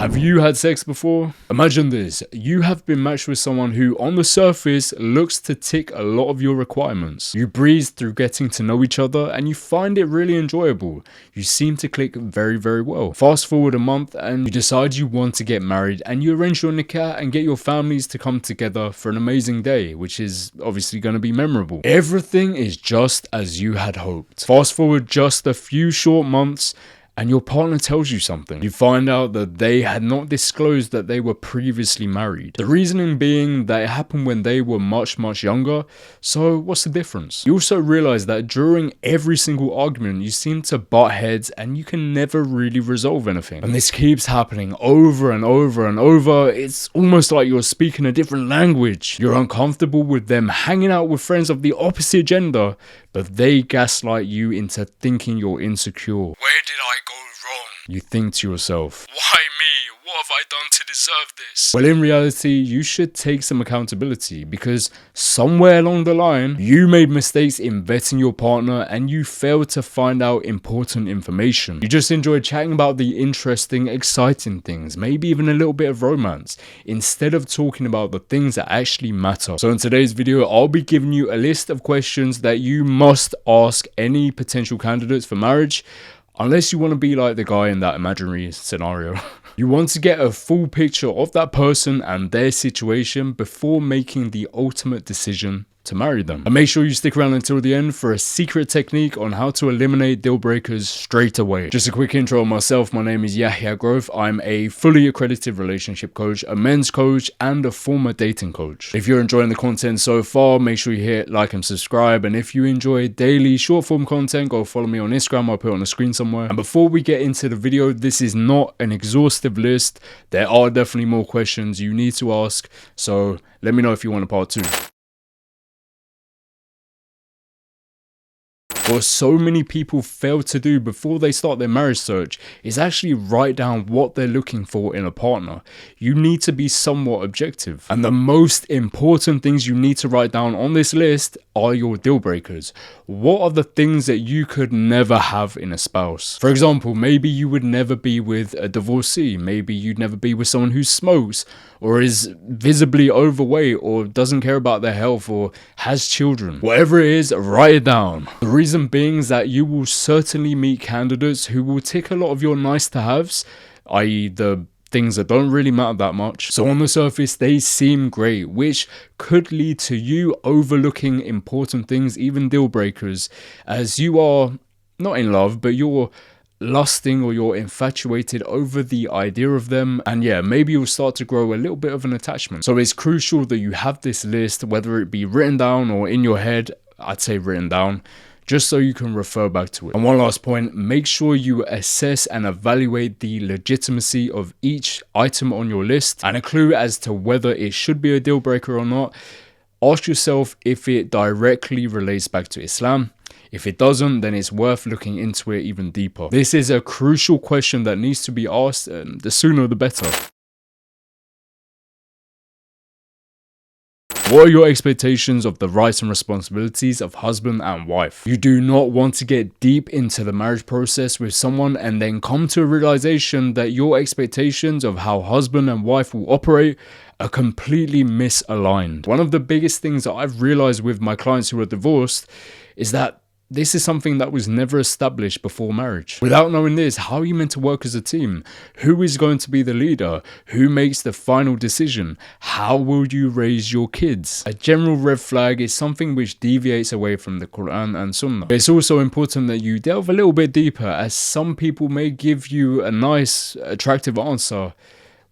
Have you had sex before? Imagine this, you have been matched with someone who on the surface looks to tick a lot of your requirements. You breeze through getting to know each other and you find it really enjoyable. You seem to click very well. Fast forward a month and you decide you want to get married and you arrange your nikah and get your families to come together for an amazing day, which is obviously going to be memorable. Everything is just as you had hoped. Fast forward just a few short months and your partner tells you something. You find out that they had not disclosed that they were previously married. The reasoning being that it happened when they were much younger, so what's the difference? You also realize that during every single argument you seem to butt heads and you can never really resolve anything. And this keeps happening over and over. It's almost like you're speaking a different language. You're uncomfortable with them hanging out with friends of the opposite gender, but they gaslight you into thinking you're insecure. Where did I go wrong? You think to yourself, why me? What have I done to deserve this? Well, in reality, you should take some accountability because somewhere along the line, you made mistakes in vetting your partner and you failed to find out important information. You just enjoyed chatting about the interesting, exciting things, maybe even a little bit of romance, instead of talking about the things that actually matter. So in today's video, I'll be giving you a list of questions that you must ask any potential candidates for marriage, unless you want to be like the guy in that imaginary scenario. You want to get a full picture of that person and their situation before making the ultimate decision to marry them. And make sure you stick around until the end for a secret technique on how to eliminate deal breakers straight away. Just a quick intro on myself. My name is Yahya Growth. I'm a fully accredited relationship coach, a men's coach, and a former dating coach. If you're enjoying the content so far, make sure you hit like and subscribe. And if you enjoy daily short form content, go follow me on Instagram. I'll put it on the screen somewhere. And before we get into the video, this is not an exhaustive list. There are definitely more questions you need to ask. So let me know if you want a part 2. What so many people fail to do before they start their marriage search is actually write down what they're looking for in a partner. You need to be somewhat objective. And the most important things you need to write down on this list are your deal breakers. What are the things that you could never have in a spouse? For example, maybe you would never be with a divorcee. Maybe you'd never be with someone who smokes or is visibly overweight or doesn't care about their health or has children. Whatever it is, write it down. The reason being is that you will certainly meet candidates who will tick a lot of your nice to haves, i.e. the things that don't really matter that much. So on the surface, they seem great, which could lead to you overlooking important things, even deal breakers, as you are not in love, but you're lusting or you're infatuated over the idea of them, and yeah, maybe you'll start to grow a little bit of an attachment. So it's crucial that you have this list, whether it be written down or in your head. I'd say written down, just so you can refer back to it. And one last point, make sure you assess and evaluate the legitimacy of each item on your list, and a clue as to whether it should be a deal breaker or not. Ask yourself if it directly relates back to Islam. If it doesn't, then it's worth looking into it even deeper. This is a crucial question that needs to be asked, and the sooner the better. What are your expectations of the rights and responsibilities of husband and wife? You do not want to get deep into the marriage process with someone and then come to a realization that your expectations of how husband and wife will operate are completely misaligned. One of the biggest things that I've realized with my clients who are divorced is that this is something that was never established before marriage. Without knowing this, how are you meant to work as a team? Who is going to be the leader? Who makes the final decision? How will you raise your kids? A general red flag is something which deviates away from the Quran and Sunnah. It's also important that you delve a little bit deeper, as some people may give you a nice, attractive answer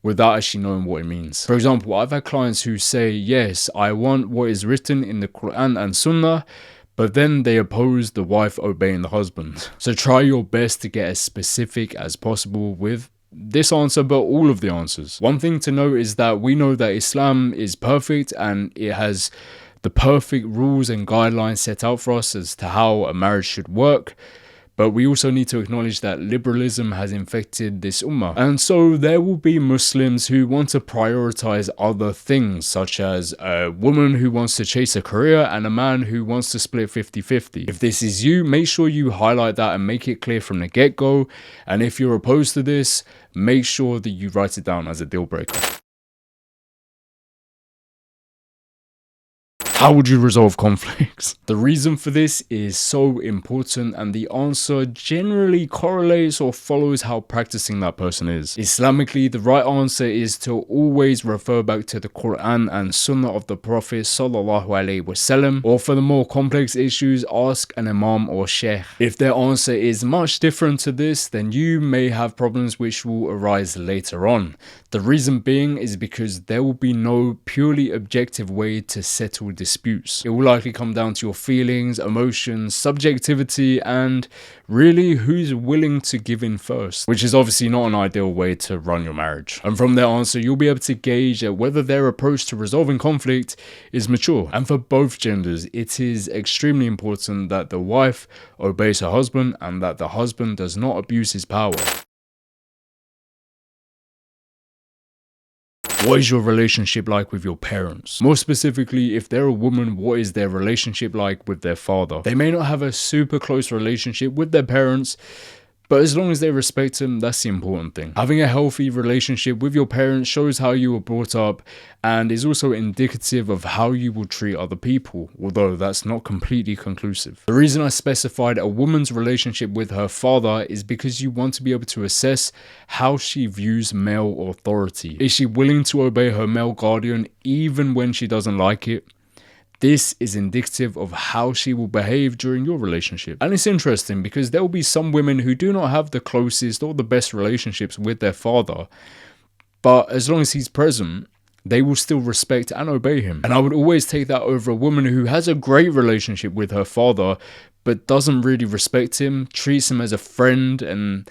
without actually knowing what it means. For example, I've had clients who say, yes, I want what is written in the Quran and Sunnah, but then they oppose the wife obeying the husband. So try your best to get as specific as possible with this answer, but all of the answers. One thing to note is that we know that Islam is perfect and it has the perfect rules and guidelines set out for us as to how a marriage should work. But we also need to acknowledge that liberalism has infected this ummah. And so there will be Muslims who want to prioritize other things, such as a woman who wants to chase a career and a man who wants to split 50-50. If this is you, make sure you highlight that and make it clear from the get-go. And if you're opposed to this, make sure that you write it down as a deal breaker. How would you resolve conflicts? The reason for this is so important, and the answer generally correlates or follows how practicing that person is. Islamically, the right answer is to always refer back to the Quran and Sunnah of the Prophet sallallahu alaihi wasallam, or for the more complex issues, ask an imam or sheikh. If their answer is much different to this, then you may have problems which will arise later on. The reason being is because there will be no purely objective way to settle disputes. It will likely come down to your feelings, emotions, subjectivity, and really who's willing to give in first, which is obviously not an ideal way to run your marriage. And from their answer, you'll be able to gauge whether their approach to resolving conflict is mature. And for both genders, it is extremely important that the wife obeys her husband and that the husband does not abuse his power. What is your relationship like with your parents? More specifically, if they're a woman, what is their relationship like with their father? They may not have a super close relationship with their parents, but as long as they respect them, that's the important thing. Having a healthy relationship with your parents shows how you were brought up and is also indicative of how you will treat other people, although that's not completely conclusive. The reason I specified a woman's relationship with her father is because you want to be able to assess how she views male authority. Is she willing to obey her male guardian even when she doesn't like it? This is indicative of how she will behave during your relationship. And it's interesting because there will be some women who do not have the closest or the best relationships with their father, but as long as he's present, they will still respect and obey him. And I would always take that over a woman who has a great relationship with her father, but doesn't really respect him, treats him as a friend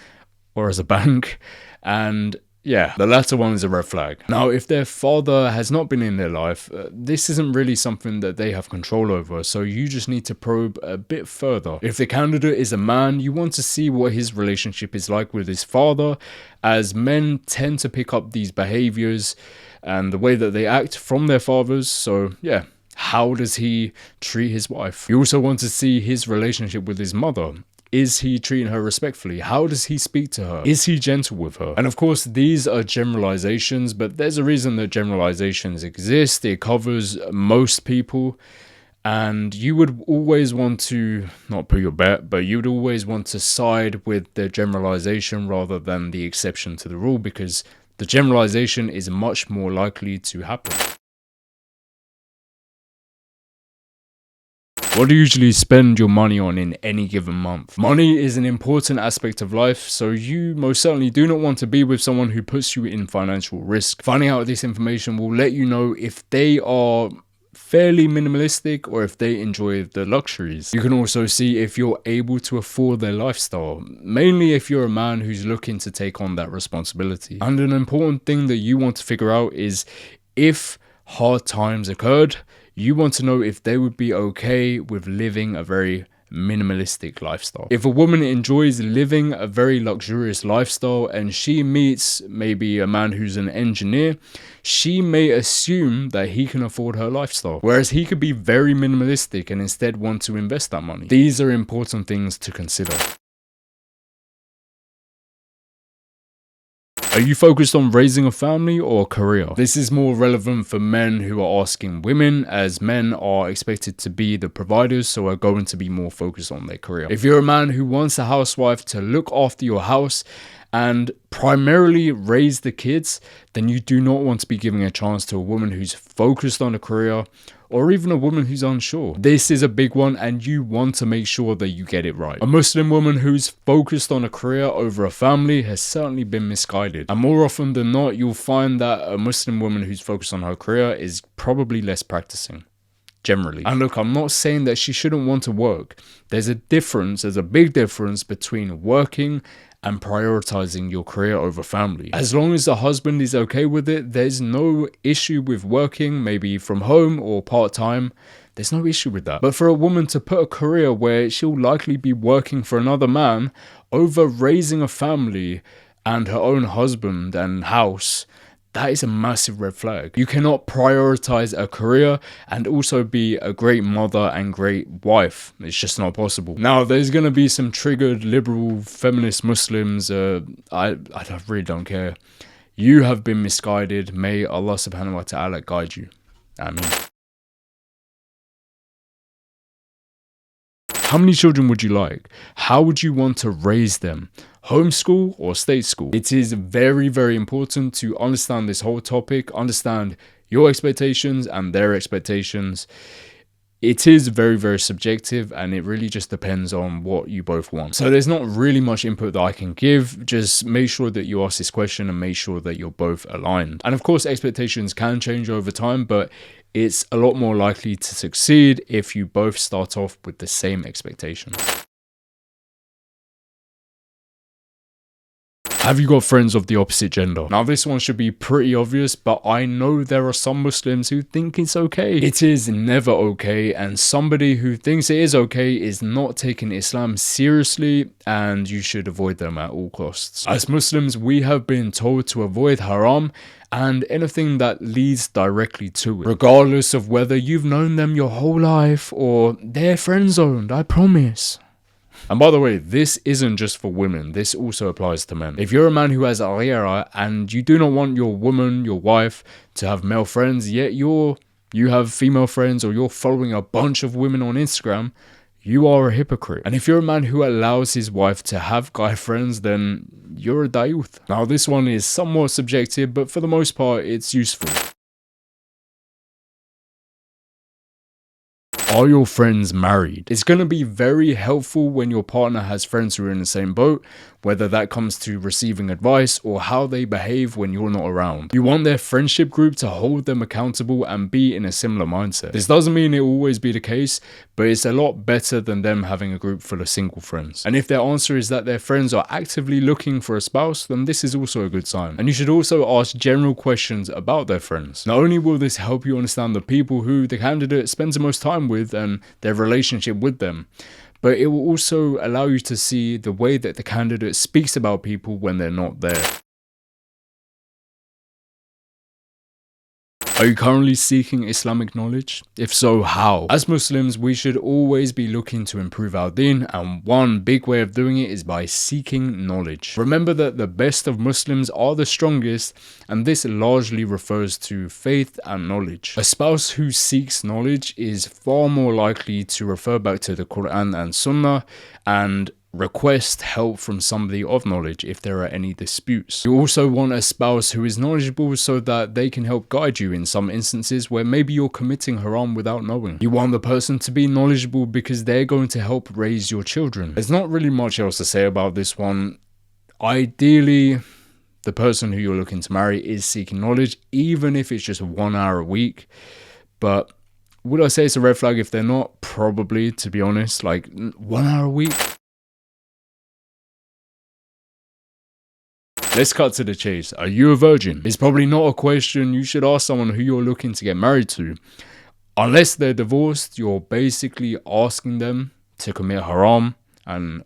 or as a bank, and yeah, the latter one is a red flag. Now, if their father has not been in their life, this isn't really something that they have control over, so you just need to probe a bit further. If the candidate is a man, you want to see what his relationship is like with his father, as men tend to pick up these behaviors and the way that they act from their fathers, so yeah. How does he treat his wife? You also want to see his relationship with his mother. Is he treating her respectfully? How does he speak to her? Is he gentle with her? And of course, these are generalizations, but there's a reason that generalizations exist. It covers most people. And you would always want to, not put your bet, but you would always want to side with the generalization rather than the exception to the rule, because the generalization is much more likely to happen. What do you usually spend your money on in any given month? Money is an important aspect of life, so you most certainly do not want to be with someone who puts you in financial risk. Finding out this information will let you know if they are fairly minimalistic or if they enjoy the luxuries. You can also see if you're able to afford their lifestyle, mainly if you're a man who's looking to take on that responsibility. And an important thing that you want to figure out is if hard times occurred, you want to know if they would be okay with living a very minimalistic lifestyle. If a woman enjoys living a very luxurious lifestyle and she meets maybe a man who's an engineer, she may assume that he can afford her lifestyle, whereas he could be very minimalistic and instead want to invest that money. These are important things to consider. Are you focused on raising a family or a career? This is more relevant for men who are asking women, as men are expected to be the providers, so are going to be more focused on their career. If you're a man who wants a housewife to look after your house and primarily raise the kids, then you do not want to be giving a chance to a woman who's focused on a career, or even a woman who's unsure. This is a big one and you want to make sure that you get it right. A Muslim woman who's focused on a career over a family has certainly been misguided. And more often than not, you'll find that a Muslim woman who's focused on her career is probably less practicing. Generally. And look, I'm not saying that she shouldn't want to work. There's a big difference between working and prioritizing your career over family. As long as the husband is okay with it, there's no issue with working, maybe from home or part-time. There's no issue with that. But for a woman to put a career where she'll likely be working for another man over raising a family and her own husband and house, that is a massive red flag. You cannot prioritize a career and also be a great mother and great wife. It's just not possible. Now, there's going to be some triggered liberal feminist Muslims. I really don't care. You have been misguided. May Allah subhanahu wa ta'ala guide you. Ameen. How many children would you like? How would you want to raise them? Homeschool or state school? It is very, very important to understand this whole topic, understand your expectations and their expectations. It is very, very subjective, and it really just depends on what you both want. So there's not really much input that I can give. Just make sure that you ask this question and make sure that you're both aligned. And of course, expectations can change over time, but it's a lot more likely to succeed if you both start off with the same expectations. Have you got friends of the opposite gender? Now, this one should be pretty obvious, but I know there are some Muslims who think it's okay. It is never okay, and somebody who thinks it is okay is not taking Islam seriously, and you should avoid them at all costs. As Muslims, we have been told to avoid haram and anything that leads directly to it, regardless of whether you've known them your whole life or they're friend-zoned, I promise. And by the way, this isn't just for women, this also applies to men. If you're a man who has ghira and you do not want your woman, your wife, to have male friends, yet you have female friends, or you're following a bunch of women on Instagram, you are a hypocrite. And if you're a man who allows his wife to have guy friends, then you're a dayuth. Now, this one is somewhat subjective, but for the most part, it's useful. Are your friends married? It's going to be very helpful when your partner has friends who are in the same boat, whether that comes to receiving advice or how they behave when you're not around. You want their friendship group to hold them accountable and be in a similar mindset. This doesn't mean it will always be the case, but it's a lot better than them having a group full of single friends. And if their answer is that their friends are actively looking for a spouse, then this is also a good sign. And you should also ask general questions about their friends. Not only will this help you understand the people who the candidate spends the most time with and their relationship with them, but it will also allow you to see the way that the candidate speaks about people when they're not there. Are you currently seeking Islamic knowledge? If so, how? As Muslims, we should always be looking to improve our deen, and one big way of doing it is by seeking knowledge. Remember that the best of Muslims are the strongest, and this largely refers to faith and knowledge. A spouse who seeks knowledge is far more likely to refer back to the Quran and Sunnah and request help from somebody of knowledge if there are any disputes. You also want a spouse who is knowledgeable so that they can help guide you in some instances where maybe you're committing haram without knowing. You want the person to be knowledgeable because they're going to help raise your children. There's not really much else to say about this one. Ideally, the person who you're looking to marry is seeking knowledge, even if it's just 1 hour a week. But would I say it's a red flag if they're not? Probably, to be honest. Like 1 hour a week? Let's cut to the chase. Are you a virgin? It's probably not a question you should ask someone who you're looking to get married to. Unless they're divorced, you're basically asking them to commit haram and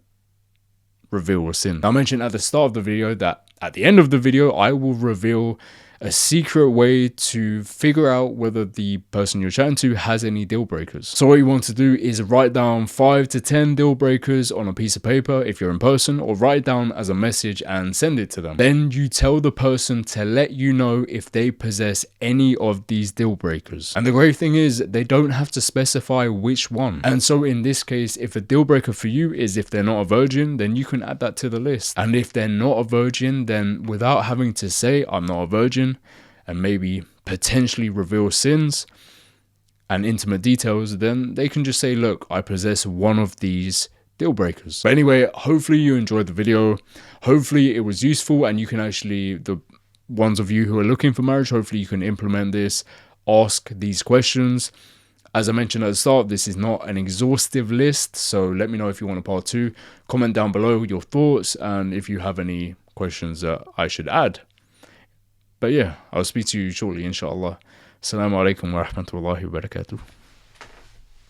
reveal a sin. Now, I mentioned at the start of the video that at the end of the video, I will reveal a secret way to figure out whether the person you're chatting to has any deal breakers. So what you want to do is write down 5 to 10 deal breakers on a piece of paper if you're in person, or write it down as a message and send it to them. Then you tell the person to let you know if they possess any of these deal breakers. And the great thing is they don't have to specify which one. And so in this case, if a deal breaker for you is if they're not a virgin, then you can add that to the list. And if they're not a virgin, then without having to say I'm not a virgin, and maybe potentially reveal sins and intimate details, then they can just say, look, I possess one of these deal breakers. But anyway, hopefully you enjoyed the video. Hopefully it was useful, and you can actually, the ones of you who are looking for marriage, hopefully you can implement this, ask these questions, As I mentioned at the start, this is not an exhaustive list, so let me know if you want a part 2. Comment down below your thoughts and if you have any questions that I should add. But yeah, I'll speak to you shortly, inshallah. Assalamu alaikum wa rahmatullahi wa barakatuh.